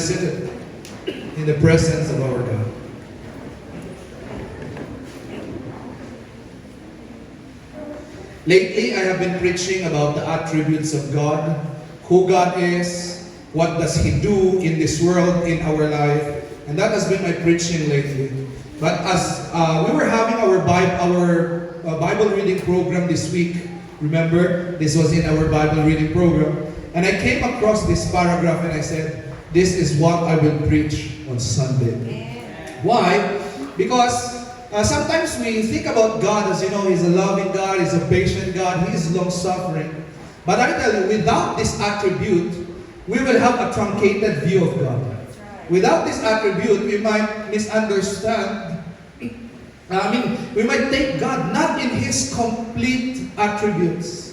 seated in the presence of our God. Lately, I have been preaching about the attributes of God, who God is, what does He do in this world, in our life, and that has been my preaching lately. But as we were having our Bible reading program this week, remember, this was in our Bible reading program, and I came across this paragraph and I said, this is what I will preach on Sunday. Why? Because sometimes we think about God as, He's a loving God, He's a patient God, He is long-suffering. But I tell you, without this attribute, we will have a truncated view of God. Without this attribute, we might misunderstand. We might take God not in His complete attributes.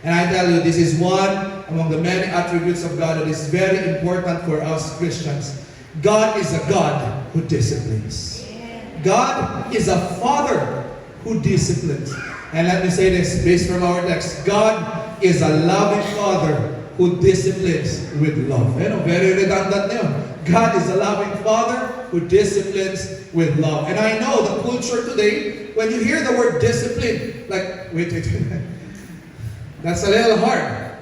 And I tell you, this is one among the many attributes of God that is very important for us Christians. God is a God who disciplines. God is a Father who disciplines. And let me say this, based from our text, God is a loving Father who disciplines with love. Very redundant na yun. God is a loving Father who disciplines with love. And I know the culture today, when you hear the word discipline, like, wait. That's a little hard.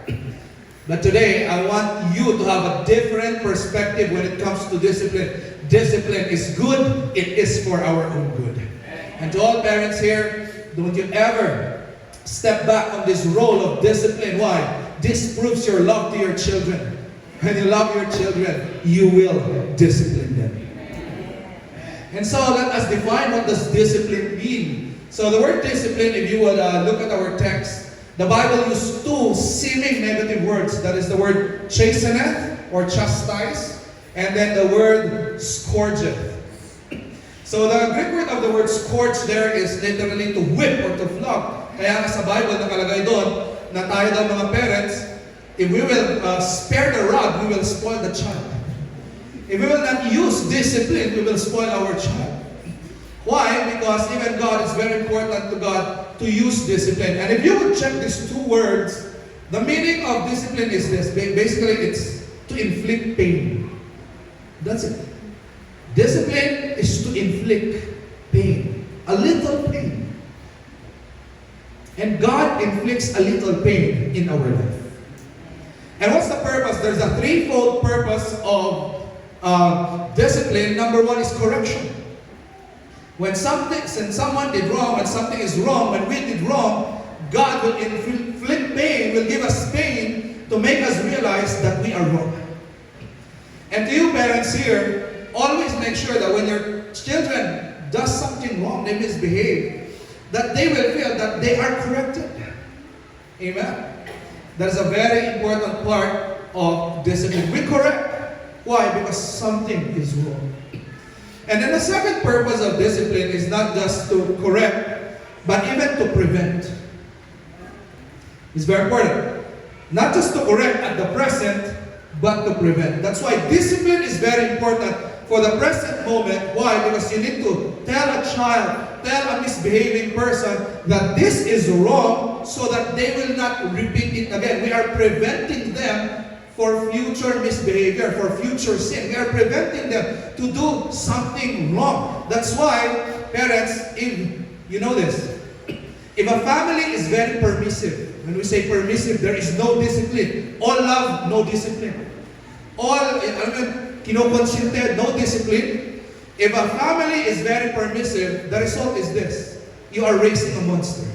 But today, I want you to have a different perspective when it comes to discipline. Discipline is good, it is for our own good. And to all parents here, don't you ever step back on this role of discipline. Why? This proves your love to your children. When you love your children, you will discipline them. And so let us define what does discipline mean. So the word discipline, if you would look at our text, the Bible used two seeming negative words. That is the word chasteneth or chastise, and then the word scourgeth. So the Greek word of the word scourge there is literally to whip or to flog. Kaya sa Bible nakalagay doon na tayo daw mga parents, if we will spare the rod, we will spoil the child. If we will not use discipline, we will spoil our child. Why? Because even God, it's very important to God to use discipline. And if you would check these two words, the meaning of discipline is this. Basically, it's to inflict pain. That's it. Discipline is to inflict pain. A little pain. And God inflicts a little pain in our life. And what's the purpose? There's a threefold purpose of discipline. Number one is correction. When someone did wrong, when something is wrong, when we did wrong, God will inflict pain, will give us pain to make us realize that we are wrong. And to you parents here, always make sure that when your children does something wrong, they misbehave, that they will feel that they are corrected. Amen? That is a very important part of discipline. We correct. Why? Because something is wrong. And then the second purpose of discipline is not just to correct, but even to prevent. It's very important. Not just to correct at the present, but to prevent. That's why discipline is very important for the present moment. Why? Because you need to tell a child, tell a misbehaving person that this is wrong so that they will not repeat it again. We are preventing them for future misbehavior, for future sin. We are preventing them to do something wrong. That's why, parents, if you know this, if a family is very permissive, when we say permissive, there is no discipline. All love, no discipline. All, kinokonsente, no discipline. If a family is very permissive, the result is this. You are raising a monster.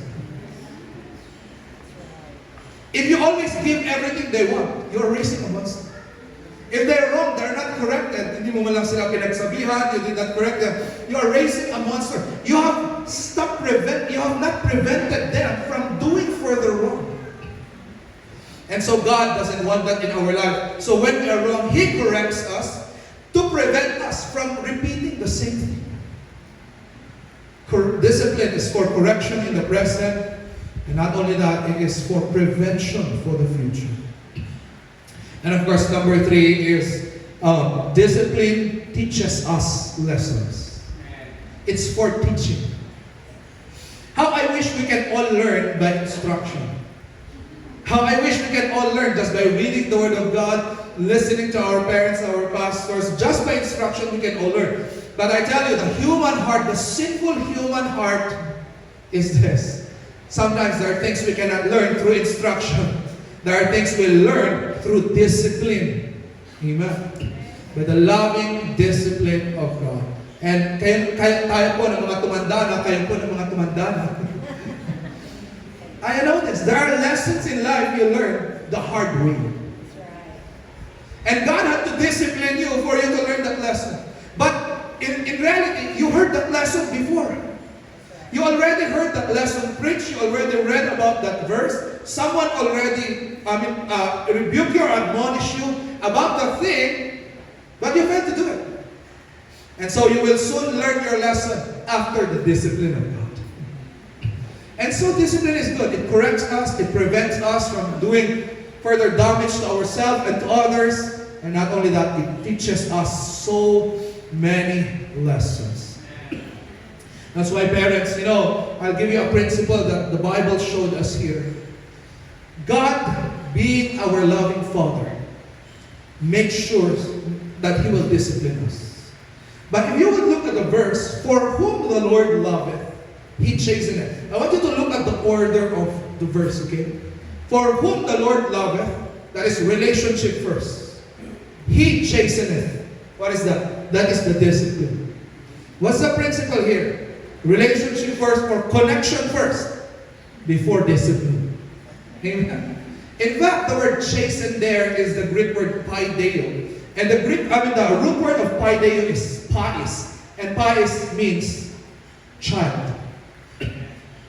If you always give everything they want, you are raising a monster. If they're wrong, they're not corrected, hindi mo man lang sila pinagsabihan, you did not correct them, you are raising a monster. You have not prevented them from doing further wrong. And so God doesn't want that in our life. So when we are wrong, He corrects us to prevent us from repeating the same thing. Discipline is for correction in the present, and not only that, it is for prevention for the future. And of course, number three is discipline teaches us lessons. It's for teaching. How I wish we can all learn by instruction. How I wish we can all learn just by reading the Word of God, listening to our parents, our pastors. Just by instruction, we can all learn. But I tell you, the human heart, the sinful human heart is this. Sometimes there are things we cannot learn through instruction. There are things we learn through discipline. Amen. By the loving discipline of God. And tayo po ng mga tumanda na, kayo po ng mga tumanda na. I know this. There are lessons in life you learn the hard way. And God had to discipline you for you to learn that lesson. But in reality, you heard that lesson before. You already heard that lesson preached. You already read about that verse. Someone already rebuke you or admonish you about the thing, but you failed to do it. And so you will soon learn your lesson after the discipline of God. And so discipline is good. It corrects us. It prevents us from doing further damage to ourselves and to others. And not only that, it teaches us so many lessons. That's why parents, I'll give you a principle that the Bible showed us here. God, being our loving Father, makes sure that He will discipline us. But if you would look at the verse, for whom the Lord loveth, He chasteneth. I want you to look at the order of the verse, okay? For whom the Lord loveth, that is relationship first. He chasteneth. What is that? That is the discipline. What's the principle here? Relationship first or connection first before discipline. Amen. In fact, the word chasten there is the Greek word paideo. And the root word of paideo is pais. And pais means child.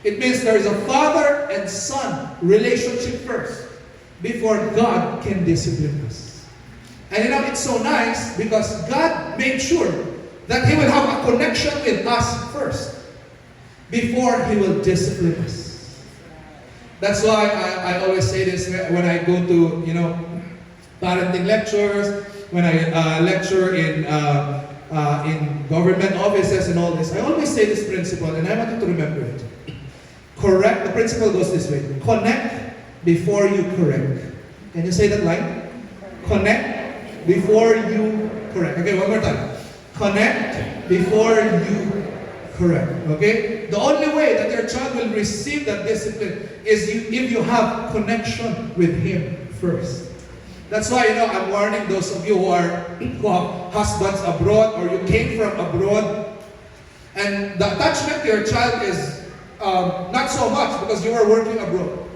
It means there is a father and son relationship first before God can discipline us. And it's so nice because God made sure that He will have a connection with us first before He will discipline us. That's why I always say this when I go to, parenting lectures, when I lecture in government offices and all this. I always say this principle, and I want you to remember it. Correct. The principle goes this way. Connect before you correct. Can you say that line? Connect before you correct. Okay, one more time. Connect before you correct. Okay? The only way that your child will receive that discipline is if you have connection with Him first. That's why, I'm warning those of you who have husbands abroad or you came from abroad, and the attachment to your child is not so much because you are working abroad.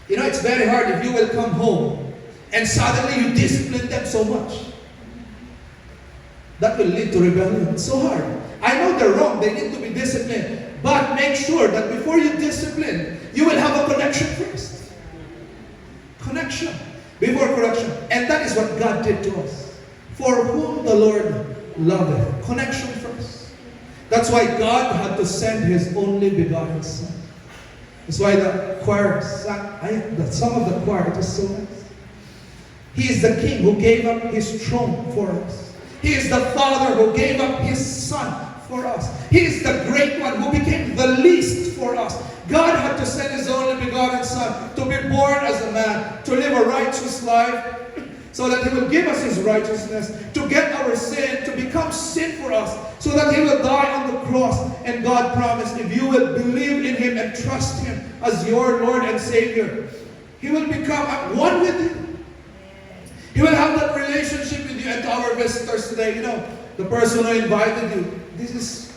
It's very hard if you will come home and suddenly you discipline them so much. That will lead to rebellion. It's so hard. I know they're wrong. They need to be disciplined. But make sure that before you discipline, you will have a connection first. Connection before correction. And that is what God did to us. For whom the Lord loveth. Connection first. That's why God had to send His only begotten Son. That's why the choir sang, the song of the choir, it was so nice. He is the King who gave up His throne for us. He is the Father who gave up His Son for us. He is the great one who became the least for us. God had to send His only begotten Son to be born as a man, to live a righteous life, so that He will give us His righteousness, to get our sin, to become sin for us, so that He will die on the cross. And God promised, if you will believe in Him and trust Him as your Lord and Savior, He will become one with you. He will have that relationship with you. And to our visitors today, the person who invited you, this is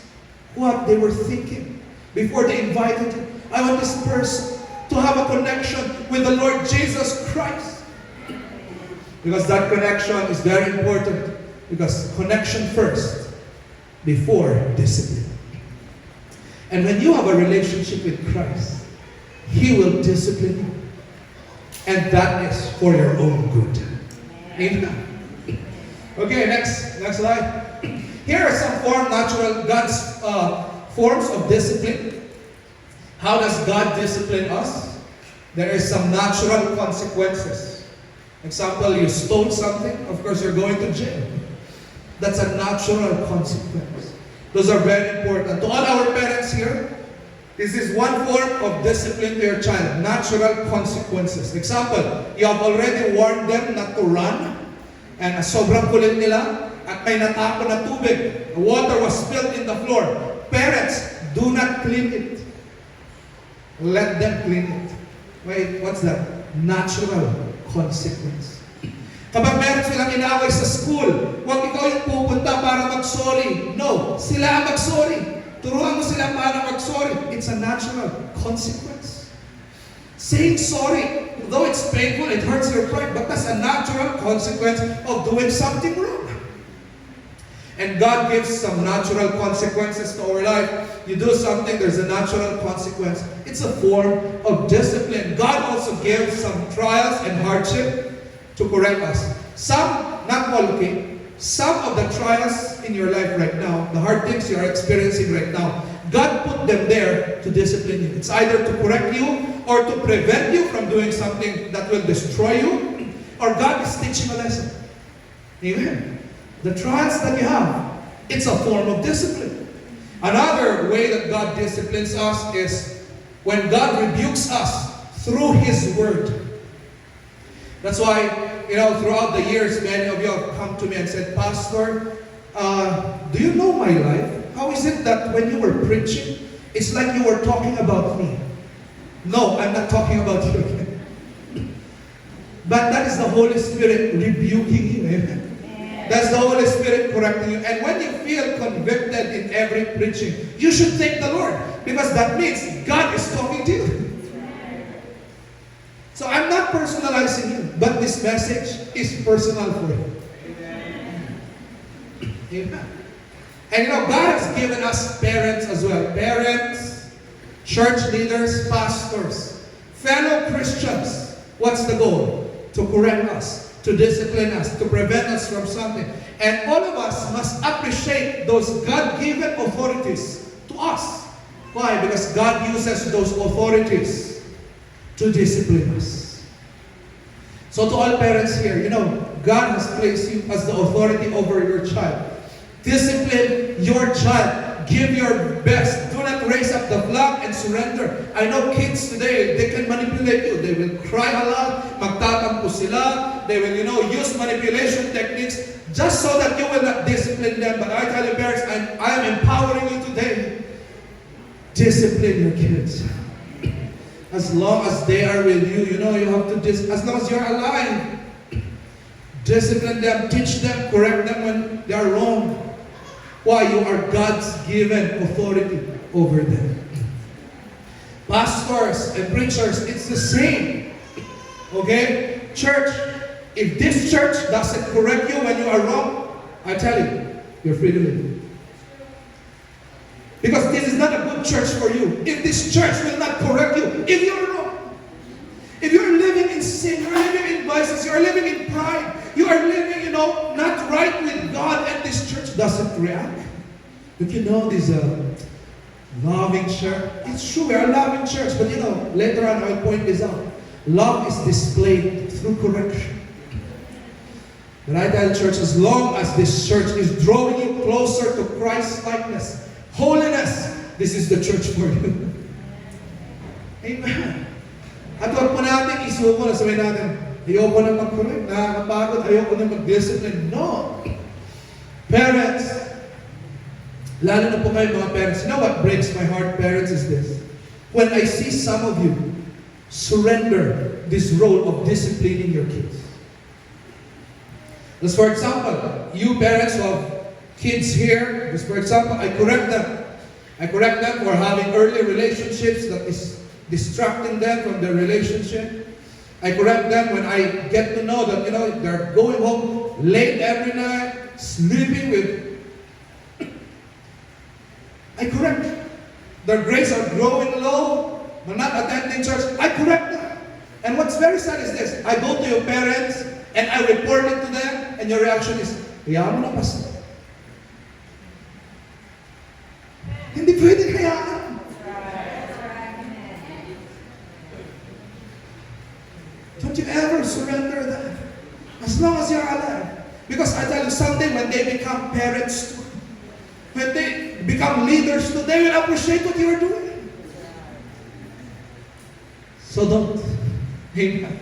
what they were thinking before they invited you. I want this person to have a connection with the Lord Jesus Christ. Because that connection is very important. Because connection first, before discipline. And when you have a relationship with Christ, He will discipline you. And that is for your own good. Amen. Okay, next slide. Here are some God's forms of discipline. How does God discipline us? There is some natural consequences. Example, you stole something, of course you're going to jail. That's a natural consequence. Those are very important. To all our parents here, This is one form of discipline to your child, natural consequences. Example, you have already warned them not to run, and sobrang kulit nila, at may natapon na tubig. The water was spilled in the floor. Parents, do not clean it. Let them clean it. Wait, what's that? Natural consequence. Kapag meron silang inaway sa school, huwag ikaw yung pupunta para mag-sorry. No, sila ang mag-sorry. Turuan mo sila para mag-sorry. It's a natural consequence. Saying sorry, though it's painful, it hurts your pride, but that's a natural consequence of doing something wrong. And God gives some natural consequences to our life. You do something, there's a natural consequence. It's a form of discipline. God also gives some trials and hardship to correct us. Some, not all, okay? Some of the trials in your life right now, the hard things you are experiencing right now, God put them there to discipline you. It's either to correct you or to prevent you from doing something that will destroy you, or God is teaching a lesson. Amen. The trials that you have, it's a form of discipline. Another way that God disciplines us is when God rebukes us through His Word. That's why, throughout the years, many of you have come to me and said, Pastor, do you know my life? How is it that when you were preaching, it's like you were talking about me? No, I'm not talking about you. But that is the Holy Spirit rebuking you. Amen. That's the Holy Spirit correcting you. And when you feel convicted in every preaching, you should thank the Lord, because that means God is talking to you. So I'm not personalizing you, but this message is personal for you. Amen. And God has given us parents as well. Parents, church leaders, pastors, fellow Christians. What's the goal? To correct us, to discipline us, to prevent us from something. And all of us must appreciate those God-given authorities to us. Why? Because God uses those authorities to discipline us. So to all parents here, God has placed you as the authority over your child. Discipline your child. Give your best. Do not raise up the flag and surrender. I know kids today, they can manipulate you. They will cry a lot, magtatampo sila. They will, use manipulation techniques just so that you will not discipline them. But I tell you, parents, I am empowering you today. Discipline your kids. As long as they are with you, you have to, as long as you're alive, discipline them, teach them, correct them when they are wrong. Why? You are God's given authority over them. Pastors and preachers, it's the same. Okay? Church, if this church doesn't correct you when you are wrong, I tell you, you're free to leave. Because this is not a good church for you. If this church will not correct you, if you're wrong, if you're living in sin, you're living in vices, you're living in pride, you are living, not right with God, and this church doesn't react. But this loving church. It's true, we are a loving church, but later on I'll point this out. Love is displayed through correction. But I tell church, as long as this church is drawing you closer to Christ's likeness, holiness, this is the church for you. Amen. At huwag po natin isuko na sabihin natin, ayoko na mag-correct, nakakapagod, ayoko na mag-discipline. No. Parents, lalo na po kayo mga parents, you know what breaks my heart, parents, is this. When I see some of you surrender this role of disciplining your kids. Just for example, you parents who have kids here, just for example, I correct them. I correct them for having early relationships that is distracting them from their relationship. I correct them when I get to know that, they're going home late every night, sleeping with... I correct them. Their grades are growing low, they're not attending church. I correct them. And what's very sad is this. I go to your parents and I report it to them, and your reaction is, hayaan mo na, pastor. Hindi pwede hayaan. Don't you ever surrender that. As long as you're alive. Because I tell you, someday when they become parents too, when they become leaders too, they will appreciate what you're doing. So don't. Amen.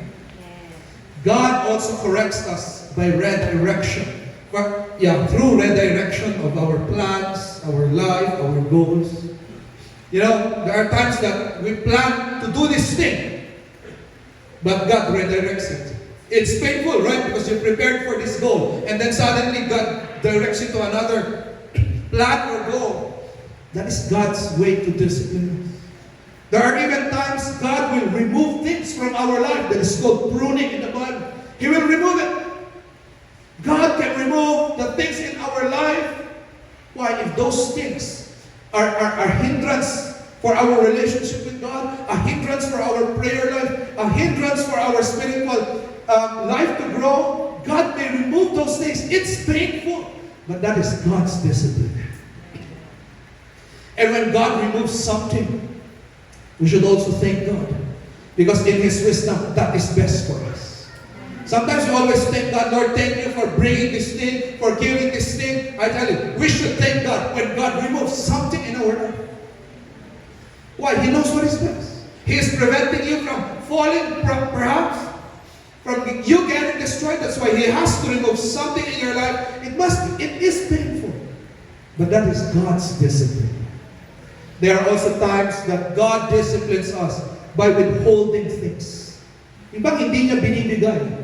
God also corrects us by redirection. Through redirection of our plans, our life, our goals. You know, there are times that we plan to do this thing, but God redirects it. It's painful, right? Because you prepared for this goal, and then suddenly God directs you to another plan or goal. That is God's way to discipline us. There are even times God will remove things from our life. That is called pruning in the Bible. He will remove it. God can remove the things in our life. Why? If those things are hindrance for our relationship with God, a hindrance for our prayer life, a hindrance for our spiritual life to grow, God may remove those things. It's painful, but that is God's discipline. And when God removes something, we should also thank God, because in His wisdom, that is best for us. Sometimes we always thank God, Lord, thank you for bringing this thing, for giving this thing. I tell you, we should thank God when God removes something in our life. Why? He knows what is best. He is preventing you from falling, perhaps, from you getting destroyed. That's why He has to remove something in your life. It is painful. But that is God's discipline. There are also times that God disciplines us by withholding things. Ibang hindi niya binibigay.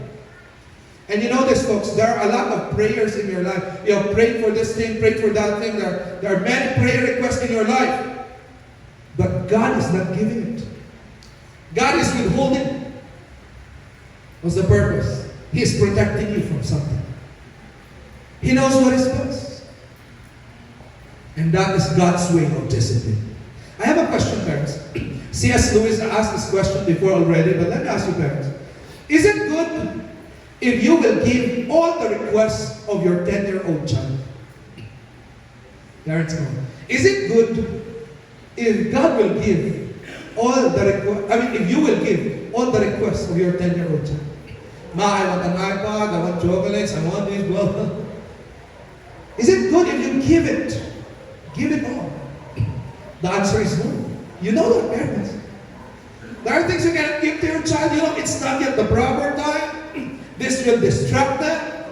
And you know this, folks, there are a lot of prayers in your life. You have prayed for this thing, prayed for that thing. There are many prayer requests in your life. But God is not giving it. God is withholding. What's the purpose? He is protecting you from something. He knows what is best. And that is God's way of discipline. I have a question, parents. C.S. Lewis asked this question before already, but let me ask you, parents. Is it good if you will give all the requests of your 10-year-old child? Parents, is it good if God will give all the requests, if you will give all the requests of your 10-year-old child? Ma, I want an iPad, I want chocolates, I want this, blah, blah. Is it good if you give it? Give it all. The answer is no. You know that, parents. There are things you cannot give to your child. You know, it's not yet the proper time. This will distract them.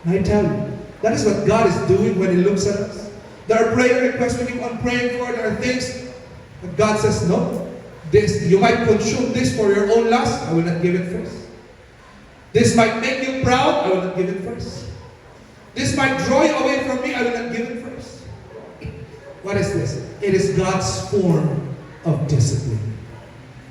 I tell you, that is what God is doing when He looks at us. There are prayer requests we keep on praying for. There are things that God says, no. You might consume this for your own lust. I will not give it first. This might make you proud. I will not give it first. This might draw you away from me. I will not give it first. What is this? It is God's form of discipline.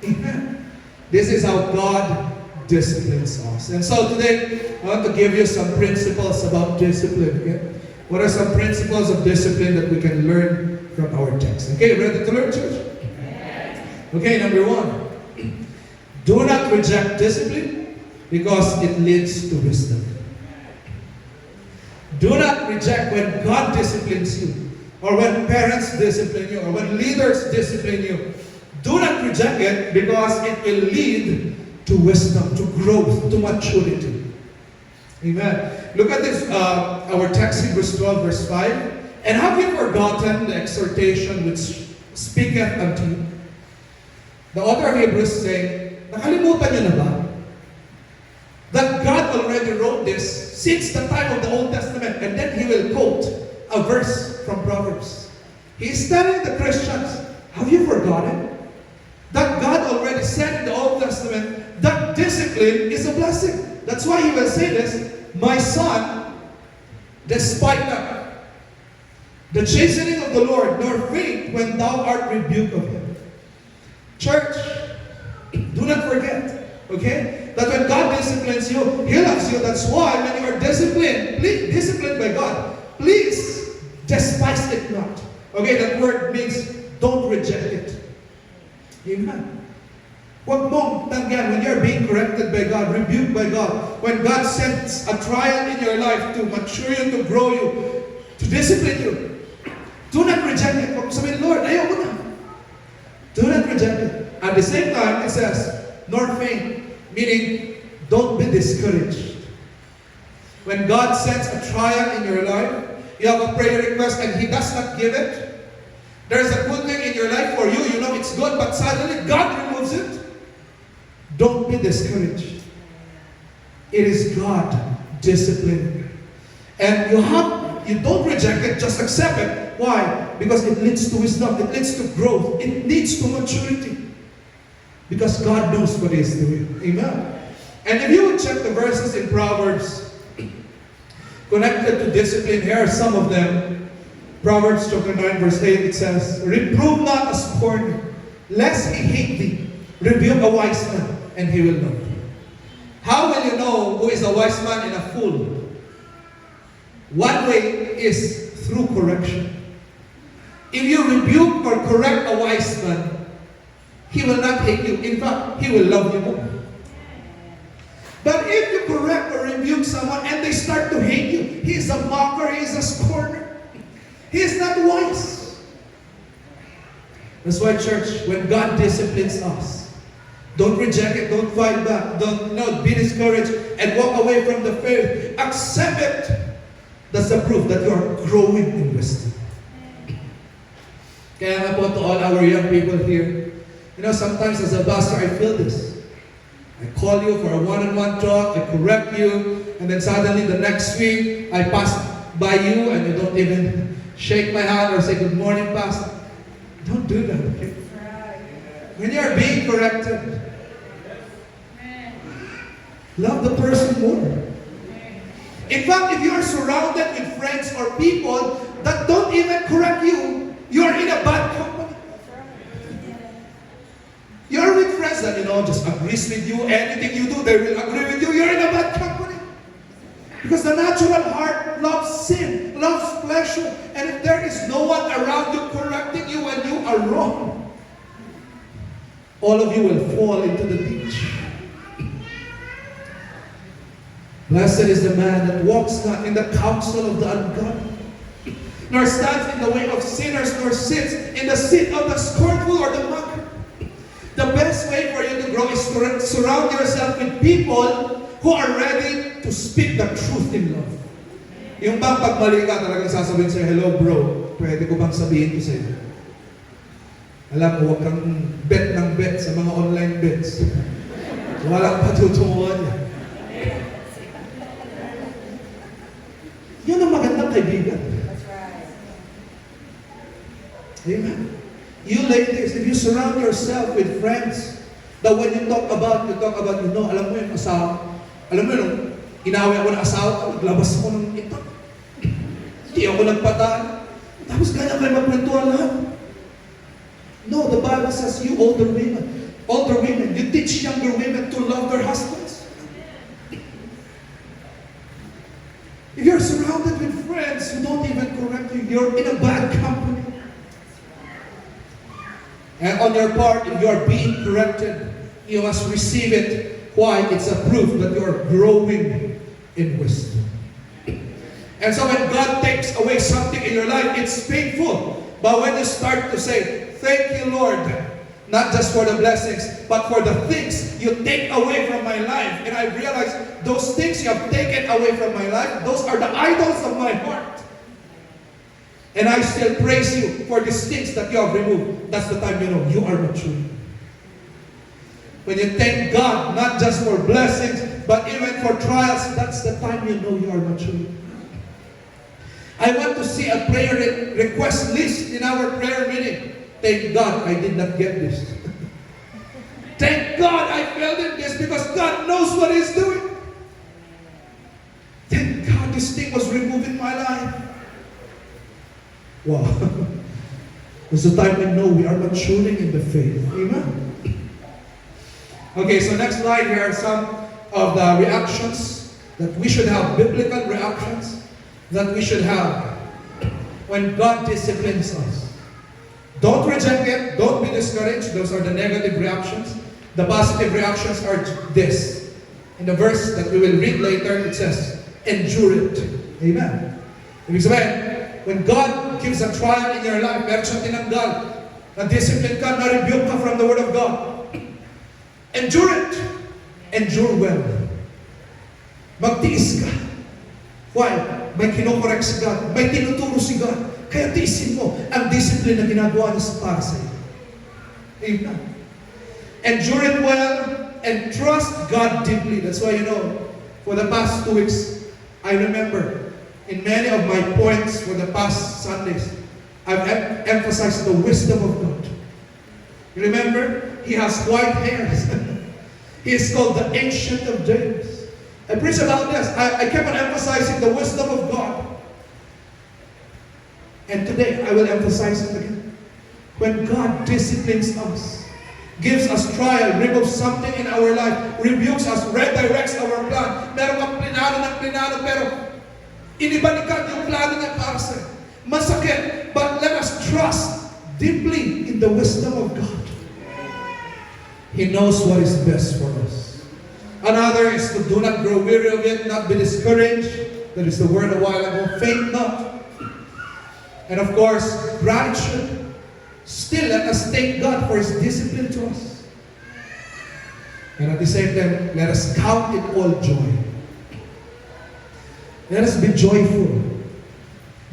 Amen. This is how God disciplines us. And so today, I want to give you some principles about discipline. Okay? What are some principles of discipline that we can learn from our text? Okay, ready to learn, church? Okay, number 1. Do not reject discipline because it leads to wisdom. Do not reject when God disciplines you, or when parents discipline you, or when leaders discipline you. Do not reject it because it will lead to wisdom, to growth, to maturity. Amen. Look at this, our text, Hebrews 12, verse 5. And have you forgotten the exhortation which speaketh unto you? The author of Hebrews is saying, nakalimutan niyo na ba? That God already wrote this since the time of the Old Testament, and then He will quote a verse from Proverbs. He is telling the Christians, have you forgotten that God already said in the Old Testament that discipline is a blessing? That's why He will say this, my son, despite the chastening of the Lord, nor faint when thou art rebuked of Him. Church, do not forget, okay, that when God disciplines you, He loves you. That's why when you are disciplined by God, please despise it not. Okay, that word means don't reject it. Amen. Huwag mong tanggihan when you're being corrected by God, rebuked by God, when God sends a trial in your life to mature you, to grow you, to discipline you. Do not reject it. Huwag sabihin, Lord, ayaw mo na. Do not reject it. At the same time, it says, nor faint, meaning don't be discouraged. When God sends a trial in your life, you have a prayer request and He does not give it, there's a good thing in your life for you, you know it's good, but suddenly God removes knows it. Don't be discouraged. It is God disciplining. And you don't reject it, just accept it. Why? Because it leads to wisdom, it leads to growth, it leads to maturity. Because God knows what He is doing. Amen. And if you would check the verses in Proverbs connected to discipline, here are some of them. Proverbs chapter 9 verse 8, it says, "Reprove not a scorner, lest he hate thee. Rebuke a wise man, and he will know." How will you know who is a wise man and a fool? One way is through correction. If you rebuke or correct a wise man, he will not hate you. In fact, he will love you more. But if you correct or rebuke someone and they start to hate you, he is a mocker, he is a scorner. He is not wise. That's why, church, when God disciplines us, don't reject it, don't fight back, don't be discouraged and walk away from the faith. Accept it. That's the proof that you are growing in wisdom. Kaya nga po to all our young people here, sometimes as a pastor, I feel this. I call you for a one-on-one talk, I correct you, and then suddenly the next week, I pass by you and you don't even shake my hand or say, "Good morning, Pastor." Don't do that, okay? When you are being corrected, love the person more. In fact, if you are surrounded with friends or people that don't even correct you, you are in a bad company. You're with friends that, just agrees with you. Anything you do, they will agree with you. You're in a bad company. Because the natural heart loves sin, loves pleasure. And if there is no one around you correcting you when you are wrong, all of you will fall into the ditch. Blessed is the man that walks not in the counsel of the ungodly, nor stands in the way of sinners, nor sits in the seat of the scornful or the mocker. The best way for you to grow is to surround yourself with people who are ready to speak the truth in love. Yung bang pag mali ka, talagang sasabihin sa'yo, "Hello bro, pwede ko bang sabihin ko sa'yo?" Alam mo, huwag kang bet ng bet sa mga online bets. Walang patutunguhan yan. Yun ang magandang kaibigan. That's right. Amen. You ladies, if you surround yourself with friends, that when you talk about, alam mo yung asawa, alam mo yung inaway ako ng asawa ko, naglabas ako ng ito. Hindi ako nagpataan. Tapos kanya kayo magkwentuhan lahat. No, the Bible says you older women, you teach younger women to love their husbands. If you're surrounded with friends who don't even correct you, you're in a bad company. And on your part, if you are being corrected, you must receive it. Why? It's a proof that you are growing in wisdom. And so when God takes away something in your life, it's painful. But when you start to say, "Thank you, Lord," not just for the blessings, but for the things you take away from my life. And I realize those things you have taken away from my life, those are the idols of my heart. And I still praise you for these things that you have removed. That's the time you know you are mature. When you thank God, not just for blessings, but even for trials, that's the time you know you are mature. I want to see a prayer request list in our prayer meeting. Thank God I did not get this. Thank God I failed in this because God knows what He's doing. Thank God this thing was removed in my life. Wow. It's the time we know we are maturing in the faith. Amen. Okay, so next slide, here are some of the reactions that we should have, biblical reactions that we should have when God disciplines us. Don't reject it, don't be discouraged. Those are the negative reactions. The positive reactions are this. In the verse that we will read later, it says, "Endure it." Amen. Ibig sabihin, when God gives a trial in your life, meron siyang tinanggal, na-discipline ka, na-rebuke ka from the Word of God. Endure it. Endure well. Magtiis ka. Why? May kinokorek si God. May tinuturo si God. Kaya tiisin mo ang discipline na ginagawa niya para sa iyo. Amen. endure it well, and trust God deeply. That's why, for the past 2 weeks, I remember in many of my points for the past Sundays, I've emphasized the wisdom of God. You remember? He has white hairs. He is called the Ancient of Days. I preach about this. I kept on emphasizing the wisdom of God. And today, I will emphasize it again. When God disciplines us, gives us trial, removes something in our life, rebukes us, redirects our plan. Meron kang plinano, pero inibalikan yung plano niya para sa'yo. Masakit, but let us trust deeply in the wisdom of God. He knows what is best for us. Another is to do not grow weary of it, not be discouraged. That is the word a while ago. Faint not. And of course, gratitude. Still, let us thank God for His discipline to us. And at the same time, let us count it all joy. Let us be joyful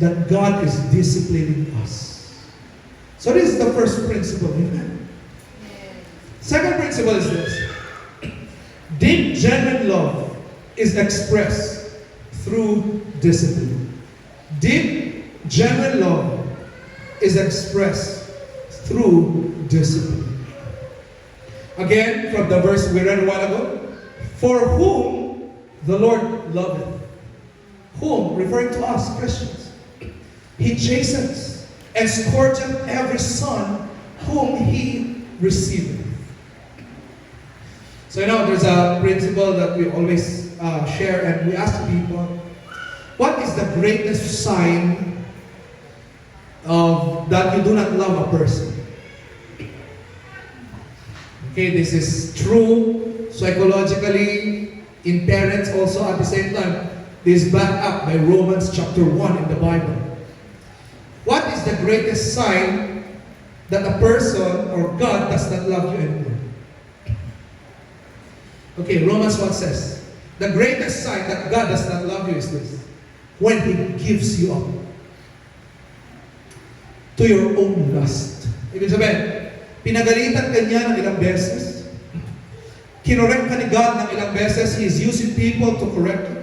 that God is disciplining us. So this is the first principle. Amen. Second principle is this. Deep, genuine love is expressed through discipline. Deep, genuine love is expressed through discipline. Again, from the verse we read a while ago, for whom the Lord loveth. Whom? Referring to us, Christians. He chastens and scourgeth every son whom He receiveth. So there's a principle that we always share, and we ask people, what is the greatest sign that you do not love a person? Okay, this is true psychologically, in parents also at the same time. This is backed up by Romans chapter 1 in the Bible. What is the greatest sign that a person or God does not love you anymore? Okay, Romans 1 says, the greatest sign that God does not love you is this: when He gives you up to your own lust. Ibig sabihin, pinagalitan ka niya ng ilang beses. Kinorek ka ni God ng ilang beses. He is using people to correct you.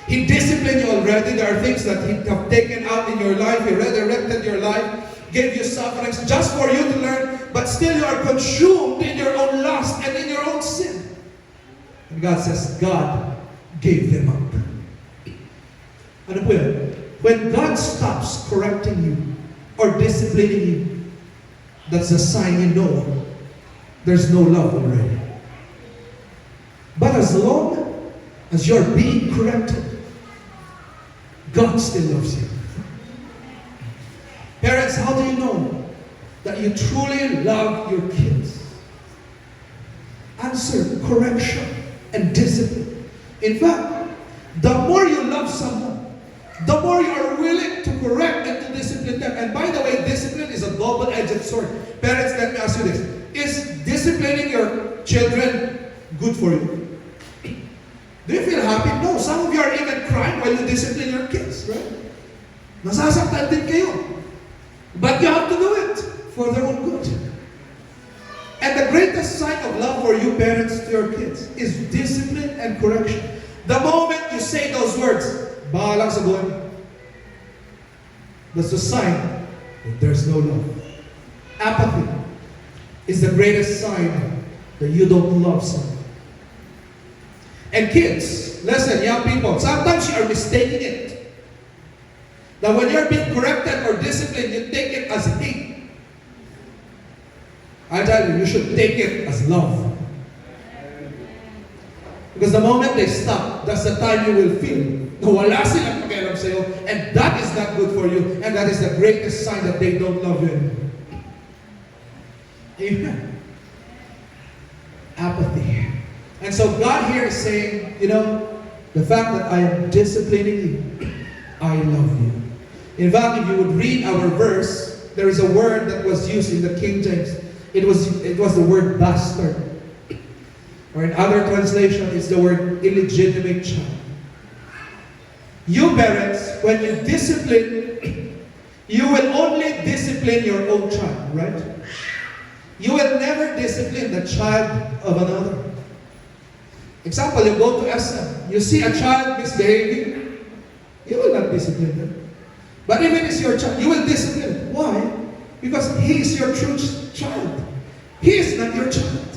He disciplined you already. There are things that He have taken out in your life. He redirected your life, gave you sufferings just for you to learn, but still you are consumed in your own lust and in your own sin. And God says, God gave them up. Ano po yun? When God stops correcting you or disciplining you, that's a sign you know there's no love already. But as long as you're being corrected, God still loves you. Parents, how do you know that you truly love your kids? Answer: correction and discipline. In fact, the more you love someone, the more you are willing to correct and to discipline them. And by the way, discipline is a double-edged sword. Parents, let me ask you this. Is disciplining your children good for you? Do you feel happy? No. Some of you are even crying while you discipline your kids, right? Nasasaktan din kayo. But you have to do it for their own good. And the greatest sign of love for you parents to your kids is discipline and correction. The moment you say those words, bahala sa buhay mo, that's a sign that there's no love. Apathy is the greatest sign that you don't love someone. And kids, listen, young people, sometimes you are mistaking it. That when you're being corrected or disciplined, you take it as hate. I tell you, you should take it as love. Because the moment they stop, that's the time you will feel na wala silang pakialam sa'yo, and that is not good for you, and that is the greatest sign that they don't love you anymore. Amen. Apathy. And so God here is saying, the fact that I am disciplining you, I love you. In fact, if you would read our verse, there is a word that was used in the King James. It was the word bastard. Or in other translation, it's the word illegitimate child. You parents, when you discipline, you will only discipline your own child, right? You will never discipline the child of another. Example, you go to SM. You see a child misbehaving, you will not discipline them. But even if it's your child, you will discipline him. Why? Because he is your true child. He is not your child.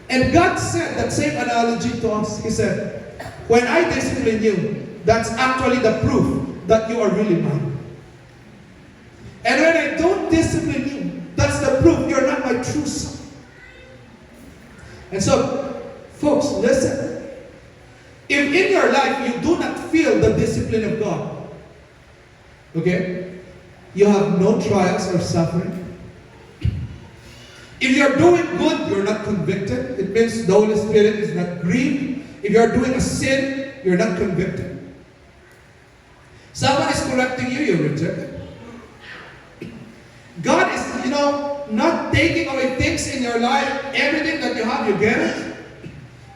And God said that same analogy to us. He said, when I discipline you, that's actually the proof that you are really mine. And when I don't discipline you, that's the proof you're not my true son. And so, folks, listen. If in your life you do not feel the discipline of God, okay, you have no trials or suffering. If you're doing good, you're not convicted. It means the Holy Spirit is not grieved. If you're doing a sin, you're not convicted. Someone is correcting you, you reject it. God is, not taking away things in your life. Everything that you have, you get it.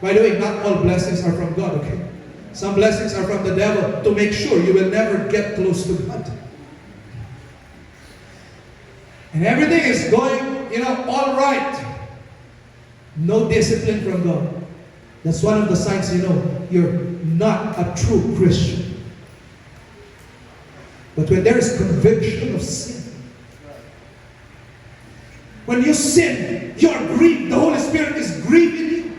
By the way, not all blessings are from God, okay? Some blessings are from the devil to make sure you will never get close to God. And everything is going, all right. No discipline from God. That's one of the signs you're not a true Christian. But when there is conviction of sin, when you sin, you are grieved. The Holy Spirit is grieving you.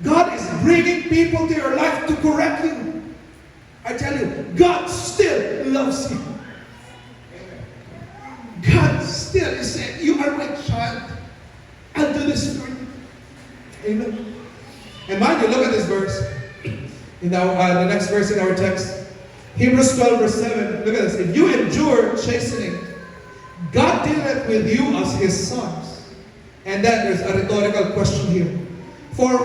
God is bringing people to your life to correct you. I tell you, God still loves you. God still is saying, you are my child. I'll do this for you. Amen. And mind you, look at this verse. In the next verse in our text. Hebrews 12 verse 7. Look at this. If you endure chastening, God dealeth with you as His sons. And then there's a rhetorical question here. For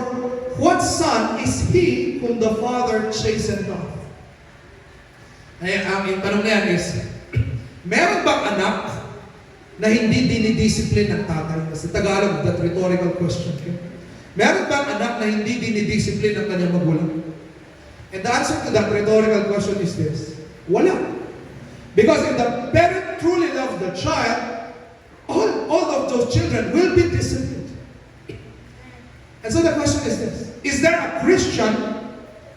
what son is he whom the Father chastened not? Ang tanong na yan is, meron bang anak na hindi dinidiscipline ng tatay? Kasi Tagalog, that rhetorical question. Okay? Meron bang anak na hindi dinidiscipline ng kanyang magulang? And the answer to that rhetorical question is this. Wala. Because if the parent truly loves the child, all of those children will be disciplined. And so the question is this. Is there a Christian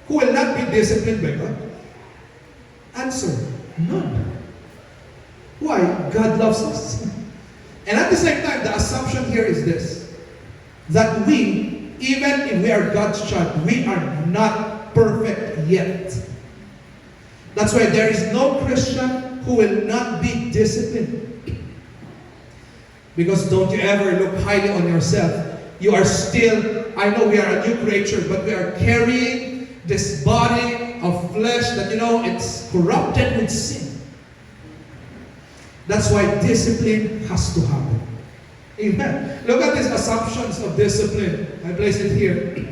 who will not be disciplined by God? Answer, none. Why? God loves us. And at the same time, the assumption here is this. That we, even if we are God's child, we are not perfect yet. That's why there is no Christian who will not be disciplined. Because don't you ever look highly on yourself. You are still, I know we are a new creature, but we are carrying this body of flesh that, it's corrupted with sin. That's why discipline has to happen. Amen. Look at these assumptions of discipline. I place it here.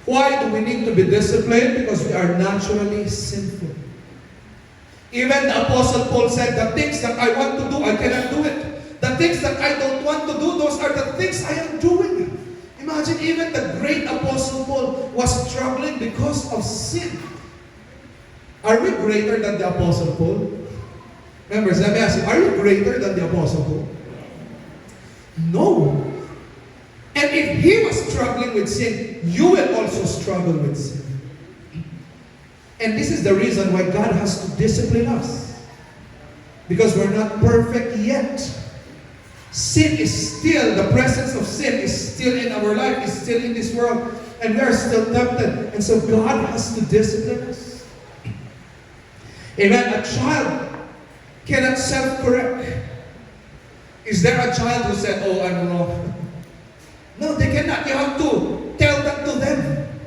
Why do we need to be disciplined? Because we are naturally sinful. Even the Apostle Paul said, the things that I want to do, I cannot do it. The things that I don't want to do, those are the things I am doing. Imagine even the great Apostle Paul was struggling because of sin. Are we greater than the Apostle Paul? Members, let me ask you, are you greater than the Apostle Paul? No. And if he was struggling with sin, you will also struggle with sin. And this is the reason why God has to discipline us. Because we're not perfect yet. Sin is still, the presence of sin is still in our life, is still in this world, and we are still tempted. And so God has to discipline us. Amen. A child cannot self-correct. Is there a child who said, oh, I'm wrong? No, they cannot. You have to tell that to them.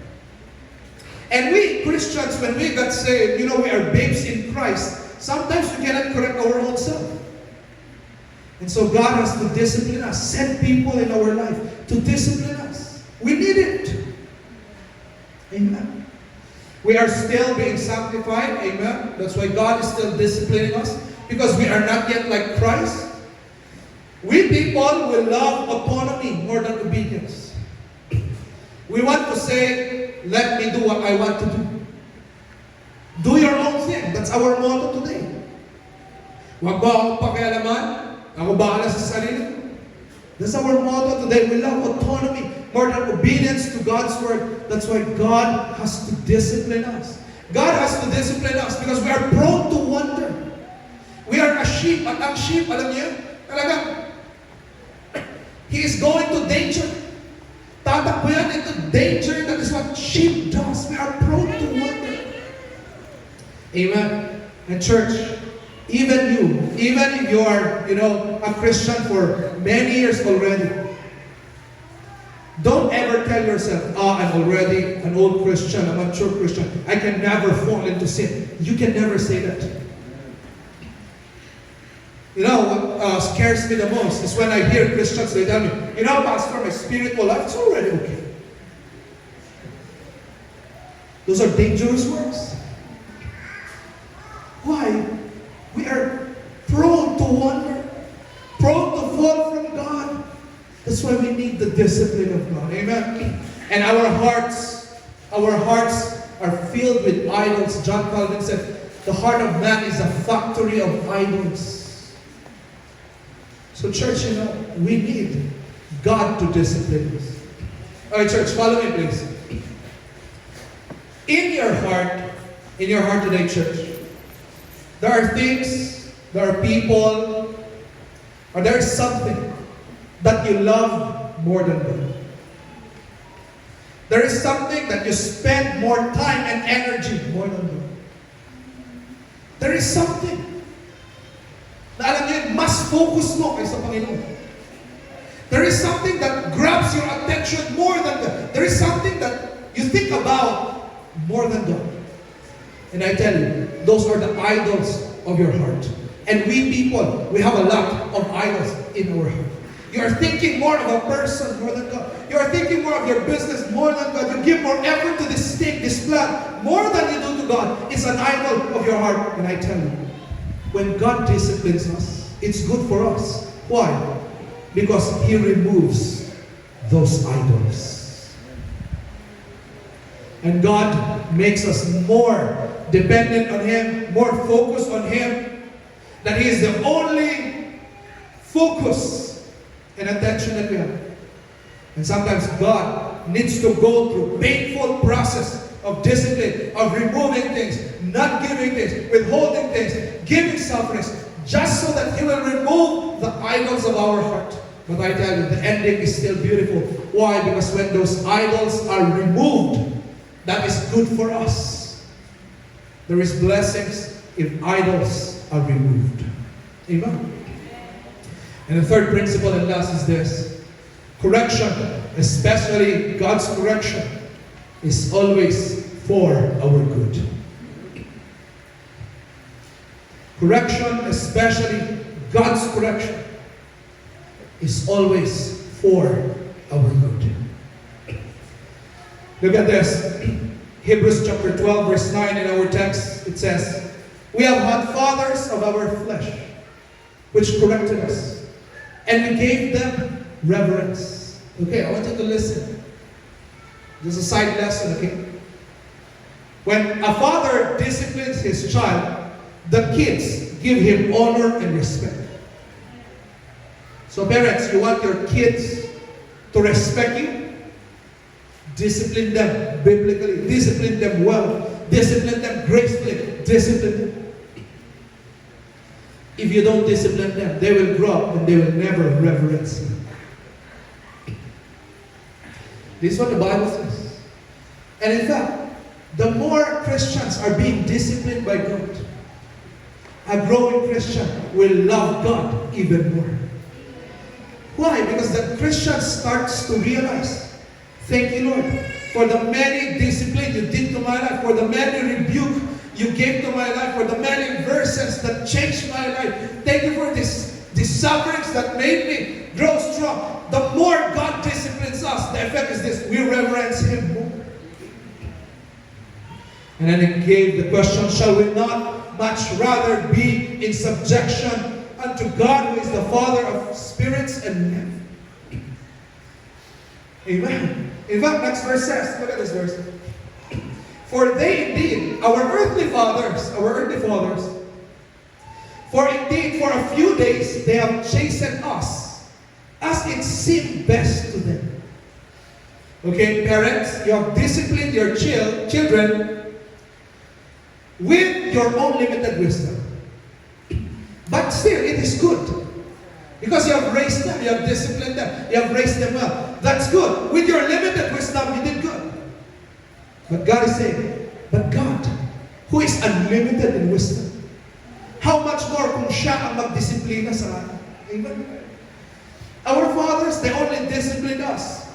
And we Christians, when we got saved, we are babes in Christ. Sometimes we cannot correct our own self. And so God has to discipline us, send people in our life to discipline us. We need it. Amen. We are still being sanctified. Amen. That's why God is still disciplining us, because we are not yet like Christ. We people will love autonomy more than obedience. We want to say, let me do what I want to do. Do your own thing. That's our motto today. Huwag mo akong pakialaman. Ako bahala sa sarili. That's our motto today. We love autonomy more than obedience to God's word. That's why God has to discipline us. God has to discipline us because we are prone to wander. We are a sheep. At ang sheep, alam niyo, talagang, he is going to danger. Tatakbo yan into danger. That is what sheep does. We are prone to wander. Amen. And church, even if you are, a Christian for many years already, don't ever tell yourself, I'm already an old Christian, a mature Christian. I can never fall into sin. You can never say that. What scares me the most is when I hear Christians, they tell me, Pastor, my spiritual life is already okay. Those are dangerous words. Why? We are prone to wander, prone to fall from God. That's why we need the discipline of God. Amen. And our hearts are filled with idols. John Calvin said, the heart of man is a factory of idols. So church, we need God to discipline us. Alright, church, follow me please. In your heart today, church, there are things, there are people, or there is something that you love more than God. There is something that you spend more time and energy more than God. There is something na alam niyo, mas focus mo kaysa Panginoon. There is something that grabs your attention more than God. There is something that you think about more than God. And I tell you, those are the idols of your heart. And we people, we have a lot of idols in our heart. You are thinking more of a person more than God. You are thinking more of your business more than God. You give more effort to this thing, this plan, more than you do to God. It's an idol of your heart. And I tell you, when God disciplines us, it's good for us. Why? Because He removes those idols. And God makes us more dependent on Him, more focused on Him, that He is the only focus and attention that we have. And sometimes God needs to go through painful process of discipline, of removing things, not giving things, withholding things, giving sufferings, just so that He will remove the idols of our heart. But I tell you, the ending is still beautiful. Why? Because when those idols are removed, that is good for us. There is blessings if idols are removed. Amen. And the third principle and last is this. Correction, especially God's correction, is always for our good. Correction, especially God's correction, is always for our good. Look at this. Hebrews chapter 12, verse 9 in our text, it says, we have had fathers of our flesh, which corrected us, and we gave them reverence. Okay, I want you to listen. This is a side lesson, okay? When a father disciplines his child, the kids give him honor and respect. So parents, you want your kids to respect you? Discipline them biblically. Discipline them well. Discipline them gracefully. Discipline them. If you don't discipline them, they will grow up and they will never reverence you. This is what the Bible says. And in fact, the more Christians are being disciplined by God, a growing Christian will love God even more. Why? Because the Christian starts to realize, thank you, Lord, for the many discipline you did to my life, for the many rebuke you gave to my life, for the many verses that changed my life. Thank you for these sufferings that made me grow strong. The more God disciplines us, the effect is this: we reverence Him more. And then it gave the question, shall we not much rather be in subjection unto God, who is the Father of spirits and men? Amen. In fact, next verse says, look at this verse. For they indeed, our earthly fathers, For indeed, for a few days they have chastened us, as it seemed best to them. Okay, parents, you have disciplined your children with your own limited wisdom. But still, it is good. Because you have raised them, you have disciplined them, you have raised them well. That's good. With your limited wisdom, you did good. But God is saying, but God, who is unlimited in wisdom, how much more kung siya ang magdisiplina sa atin? Amen? Our fathers, they only disciplined us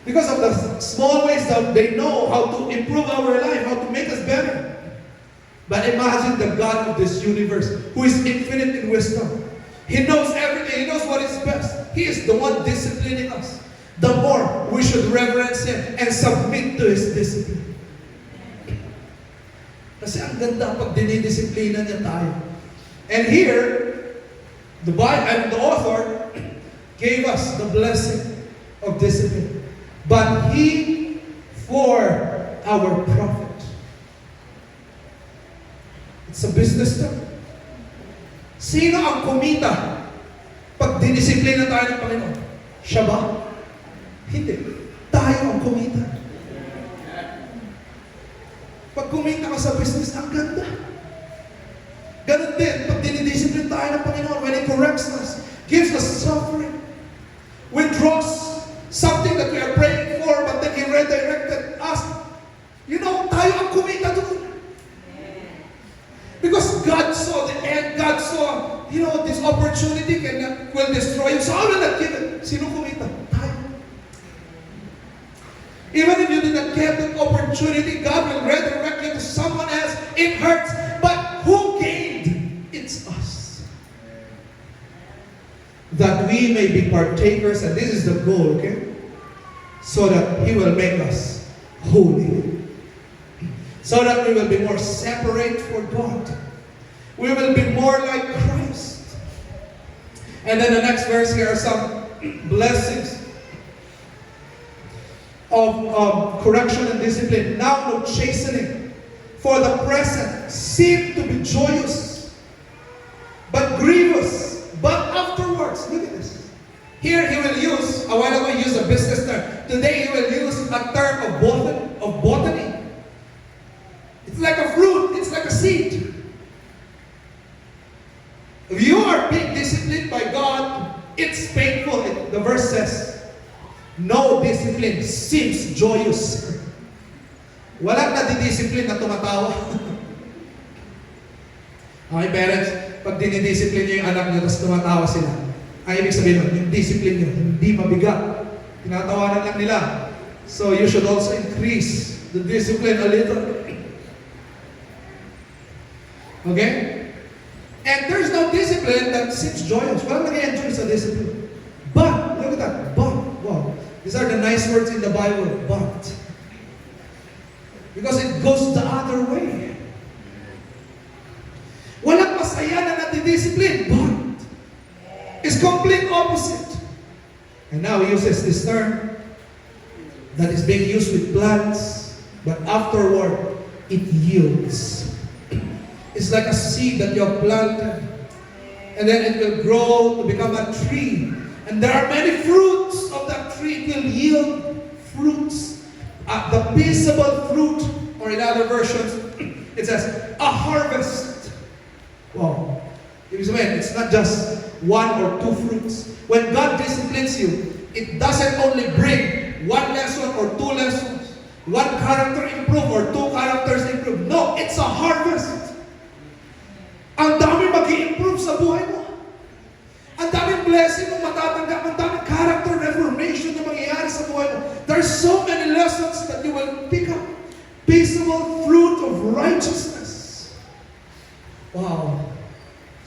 because of the small ways that they know how to improve our life, how to make us better. But imagine the God of this universe, who is infinite in wisdom. He knows everything. He knows what is best. He is the one disciplining us. The more we should reverence Him and submit to His discipline. Kasi ang ganda pag dinidisiplina niya tayo. And here, the author gave us the blessing of discipline. But He for our profit. It's a business term. Sino ang kumita pag dinisiplina tayo ng Panginoon? Siya ba? Hindi. Tayo ang kumita. Pag kumita ka sa business, ang ganda. Ganun din, pag dinidisiplina tayo ng Panginoon, when He corrects us, gives us suffering, withdraws something that we are praying for, but then He redirected us. You know, tayo ang kumita doon. Because God saw the end, God saw, this opportunity will destroy you. So I will not give it. Sino kumita? Tayo. Even if you did not get that opportunity, God will redirect you to someone else. It hurts. But who gained? It's us. That we may be partakers, and this is the goal, okay? So that He will make us holy. So that we will be more separate for God. We will be more like Christ. And then the next verse, here are some blessings of correction and discipline. Now no chastening for the present seem to be joyous, but grievous. But afterwards, look at this. Here he will use, a while ago he used a business term. Today he will use a term of botany. It's like a fruit. It's like a seed. If you are being disciplined by God, it's painful. The verse says, no discipline seems joyous. Walang nadidiscipline na tumatawa. Okay, parents, pag dinidiscipline nyo yung anak nyo, tapos tumatawa sila, ang ibig sabihin nun, yung discipline nyo, hindi mabigat. Tinatawanan lang nila. So you should also increase the discipline a little. Okay? And there's no discipline that seems joyous. Walang nag-enjoy sa discipline. But, look at that. But, wow. These are the nice words in the Bible. But. Because it goes the other way. Walang masaya na natidiscipline. But. It's complete opposite. And now he uses this term that is being used with plants, but afterward, it yields. It's like a seed that you have planted, and then it will grow to become a tree. And there are many fruits of that tree. It will yield fruits. The peaceable fruit, or in other versions, it says, a harvest. Wow. It's not just one or two fruits. When God disciplines you, it doesn't only bring one lesson or two lessons, one character improve or two characters improve. No, it's a harvest. Ang dami mag-i-improve sa buhay mo. Ang daming blessing mo matatanggap. Ang daming character reformation na mangyayari sa buhay mo. There's so many lessons that you will pick up. Peaceable fruit of righteousness. Wow.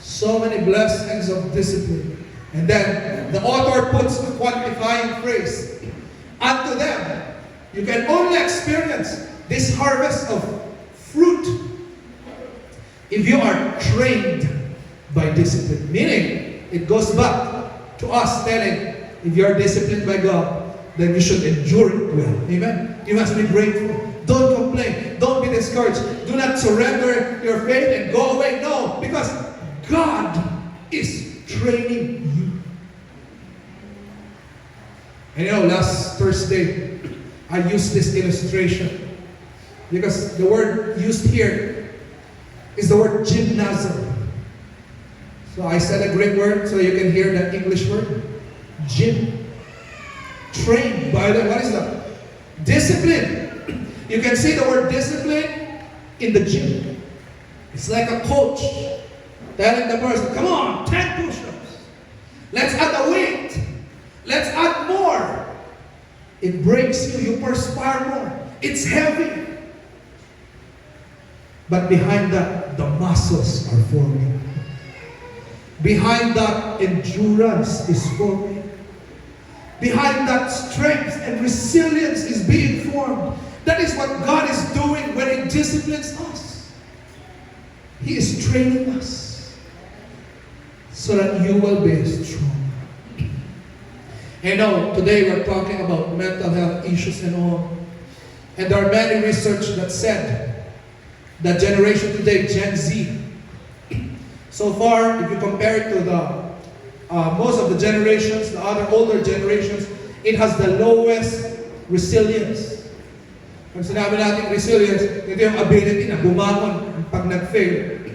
So many blessings of discipline. And then, the author puts a quantifying phrase. Unto them, you can only experience this harvest of fruit if you are trained by discipline. Meaning, it goes back to us telling, if you are disciplined by God, then you should endure it well. Amen? You must be grateful. Don't complain. Don't be discouraged. Do not surrender your faith and go away. No, because God is training you. And you know, last Thursday, I used this illustration because the word used here is the word gymnasium. So I said a Greek word so you can hear the English word. Gym. Train. By the way, what is that? Discipline. You can see the word discipline in the gym. It's like a coach telling the person, come on, 10 push-ups. Let's add a weight. Let's add more. It breaks you. You perspire more. It's heavy. But behind that, the muscles are forming. Behind that, endurance is forming. Behind that, strength and resilience is being formed. That is what God is doing when He disciplines us. He is training us so that you will be strong. And now, today we're talking about mental health issues and all. And there are many research that said that generation today, Gen Z, so far, if you compare it to the most of the generations, the other older generations, it has the lowest resilience. Kung sinabi natin resilience, ito yung ability na bumangon pag nag-fail.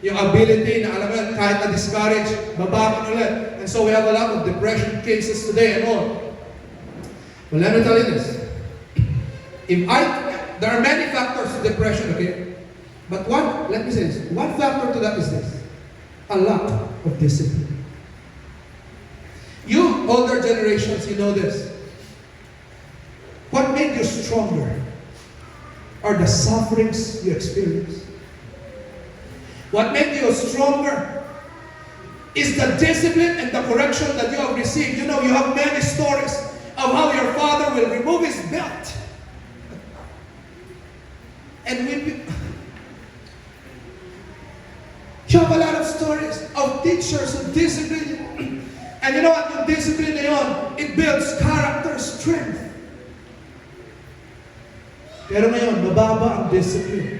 Yung ability na alam mo yan, kahit na-discourage, babangon ulit. And so we have a lot of depression cases today and all. But let me tell you this. There are many factors to depression, okay? But let me say this. One factor to that is this. A lack of discipline. You older generations, you know this. What made you stronger are the sufferings you experience. What made you stronger is the discipline and the correction that you have received. You know, you have many stories of how your father will remove his belt. And you have a lot of stories of teachers who discipline you. And you know what? Yung discipline na yun, it builds character strength. Pero ngayon, mababa ang discipline.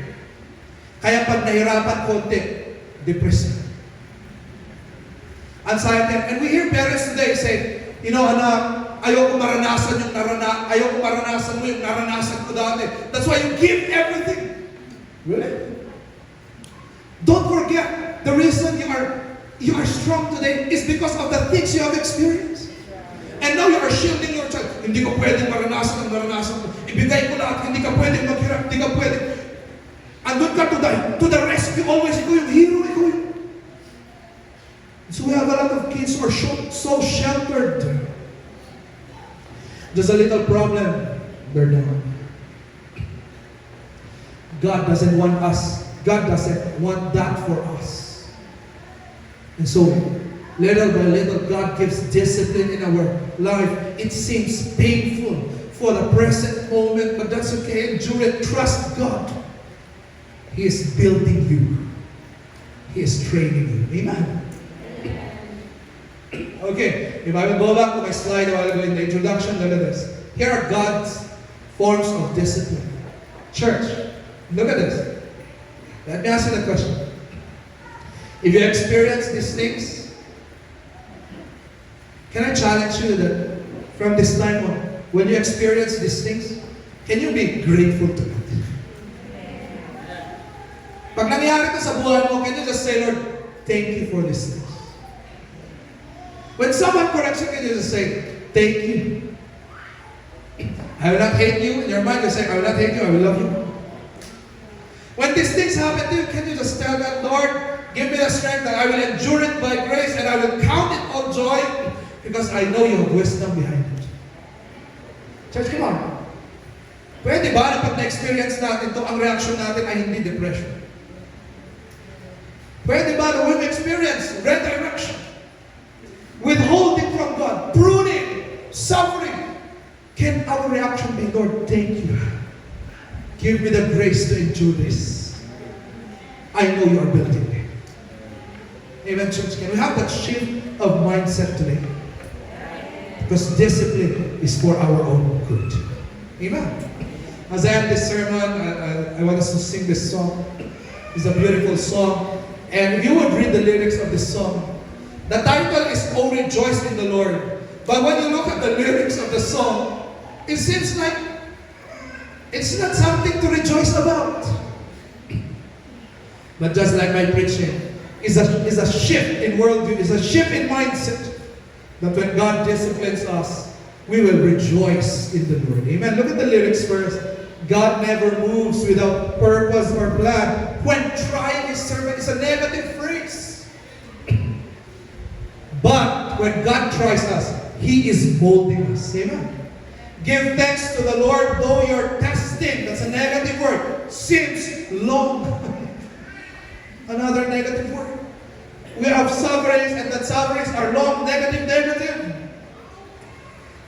Kaya pag nahirapan konti, depressive. Anxiety. And we hear parents today say, you know, anak, ayoko maranasan mo yung naranasan ko dati. That's why you give everything. Really? Don't forget, the reason you are strong today is because of the things you have experienced. And now you are shielding your child. Hindi ko pwedeng maranasan mo. Ibigay ko lahat. Hindi ka pwedeng maghirap. Hindi ka pwedeng. Andun ka to the rescue. Always ikaw yung hero. So we have a lot of kids who are so sheltered. Just a little problem. They're down. God doesn't want that for us. And so, little by little, God gives discipline in our life. It seems painful for the present moment, but that's okay. Endure it. Trust God. He is building you. He is training you. Amen. Okay, if I will go back to my slide a while ago in the introduction, look at this. Here are God's forms of discipline. Church, look at this. Let me ask you the question. If you experience these things, can I challenge you that from this time on, when you experience these things, can you be grateful to God? Pag nangyari ito sa buhay mo, can you just say, Lord, thank you for these things? When someone corrects you, can you just say, thank you? I will not hate you. In your mind, you say, I will not hate you, I will love you. When these things happen to you, can you just tell God, Lord, give me the strength that I will endure it by grace and I will count it all joy because I know you have wisdom behind it. Church, come on. Pwede ba na pag na-experience natin ito, ang reaction natin ay hindi depression? Pwede ba na when we experience redirection, withholding from God, pruning, suffering, can our reaction be, Lord, thank you. Give me the grace to endure this. I know you are building me. Amen, church. Can we have that shift of mindset today? Because discipline is for our own good. Amen. As I end this sermon, I want us to sing this song. It's a beautiful song. And if you would read the lyrics of this song, the title is "Oh Rejoice in the Lord." But when you look at the lyrics of the song, it seems like it's not something to rejoice about. But just like my preaching, is a shift in worldview, is a shift in mindset. That when God disciplines us, we will rejoice in the Lord. Amen. Look at the lyrics first. God never moves without purpose or plan. When trying his servant is a negative phrase. But when God tries us, he is molding us. Amen. Give thanks to the Lord, though your testing, that's a negative word, seems long. Another negative word. We have sufferings, and that sufferings are long, negative.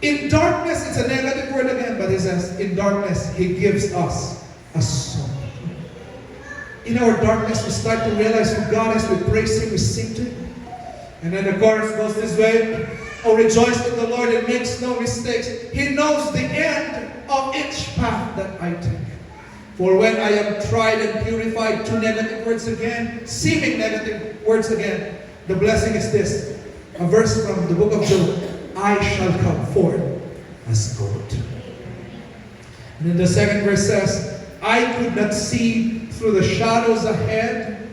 In darkness, it's a negative word again, but it says, in darkness, he gives us a song. In our darkness, we start to realize who God is, we praise him, we sing to him. And then the chorus goes this way, oh, rejoice in the Lord, and makes no mistakes. He knows the end of each path that I take. For when I am tried and purified, two negative words again, seeming negative words again, the blessing is this, a verse from the book of Job, I shall come forth as gold. And then the second verse says, I could not see through the shadows ahead.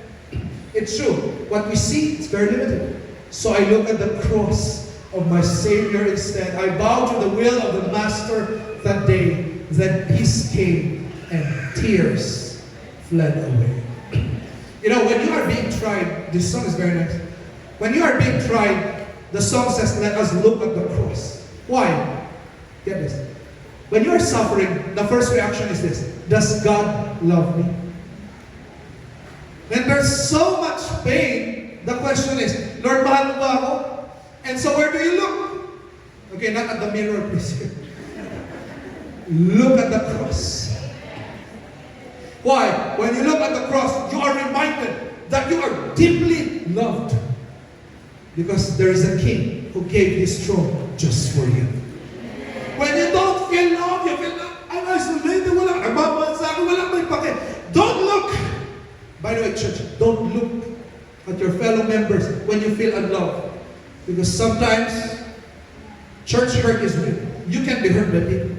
It's true, what we see is very limited. So I look at the cross of my Savior instead. I bow to the will of the Master that day. Then peace came and tears fled away. You know, when you are being tried, this song is very nice. When you are being tried, the song says, let us look at the cross. Why? Get this. When you are suffering, the first reaction is this, does God love me? When there's so much pain, the question is, Lord, mahal mo ba ako? And so where do you look? Okay, not at the mirror, please. Look at the cross. Why? When you look at the cross, you are reminded that you are deeply loved. Because there is a king who gave his throne just for you. When you don't feel love, you feel like, I'm isolated, don't look. By the way, church, don't look at your fellow members when you feel unloved. Because sometimes, church hurt is real. You can be hurt by people.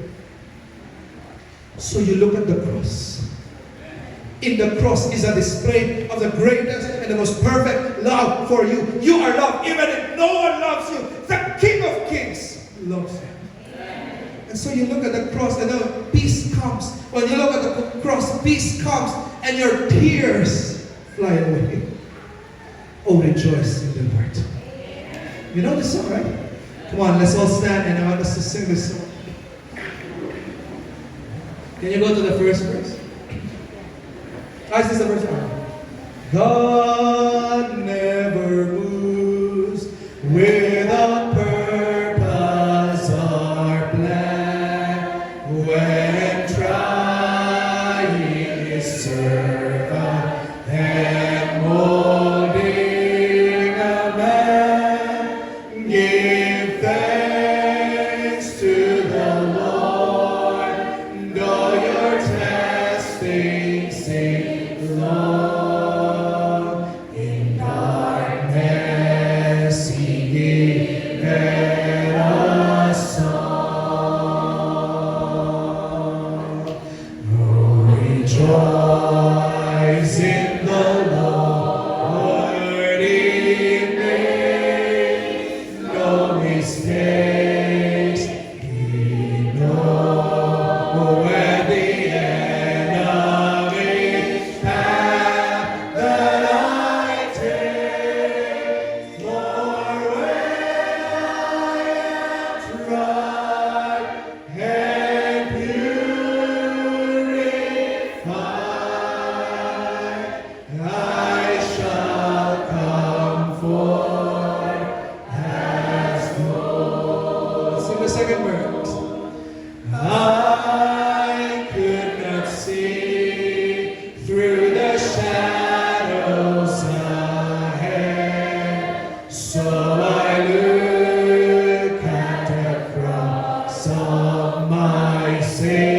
So you look at the cross. In the cross is a display of the greatest and the most perfect love for you. You are loved even if no one loves you. The King of Kings loves you. And so you look at the cross and then peace comes. When you look at the cross, peace comes and your tears fly away. Oh, rejoice in the Lord. You know this song, right? Come on, let's all stand and I want us to sing this song. Can you go to the first verse? Guys, this is the first one. God never moves without purpose or plan. When trying his servant and molding a man, give thanks to the Lord, though your testing seems long. In darkness he giveth us song. Oh, rejoice in the Lord, he makes no mistakes. He knows where the enemy path that I take. For when I am tried and purified, I shall come forth as gold. Sing the second verse. I could not see through the shadows ahead, so I look at the cross of my Savior.